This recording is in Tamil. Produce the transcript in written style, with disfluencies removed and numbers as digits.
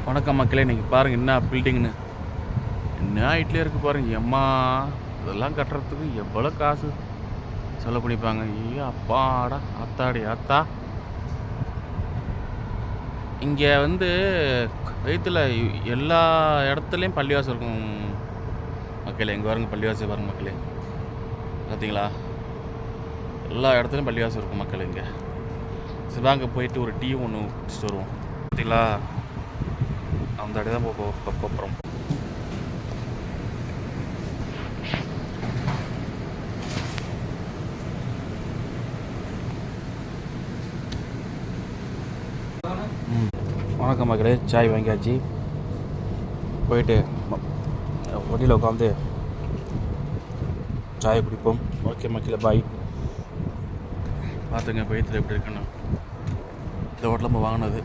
வணக்கம் மக்களே, இன்றைக்கி பாருங்கள் என்ன பில்டிங்னு என்ன ஹைட்லேயே இருக்குது பாருங்கள். எம்மா இதெல்லாம் கட்டுறதுக்கு எவ்வளோ காசு செலவு பண்ணிப்பாங்க. ஐயோ அப்பாடா ஆத்தாடி ஆத்தா. இங்கே வந்து வயிற்றுல எல்லா இடத்துலையும் பள்ளிவாசல் இருக்கும் மக்களே. இங்கே பாருங்க பள்ளிவாசல் பாருங்க மக்களே, பார்த்தீங்களா? எல்லா இடத்துலையும் பள்ளிவாசல் இருக்கும் மக்கள். இங்கே சிவாங்க போயிட்டு ஒரு டீ ஒன்று குடிச்சிட்டு வருவோம். பார்த்தீங்களா? அந்த இடம் தான் போகிறோம். வணக்கம் மக்களே, சாய் வாங்கியாச்சு. போயிட்டு வண்டியில் உட்காந்து சாய் குடிப்போம். ஓகே மக்களே, பாய். பார்த்துங்க வயிற்றுல எப்படி இருக்குன்னு. இந்த ஹோட்டலில் நம்ம வாங்கினது.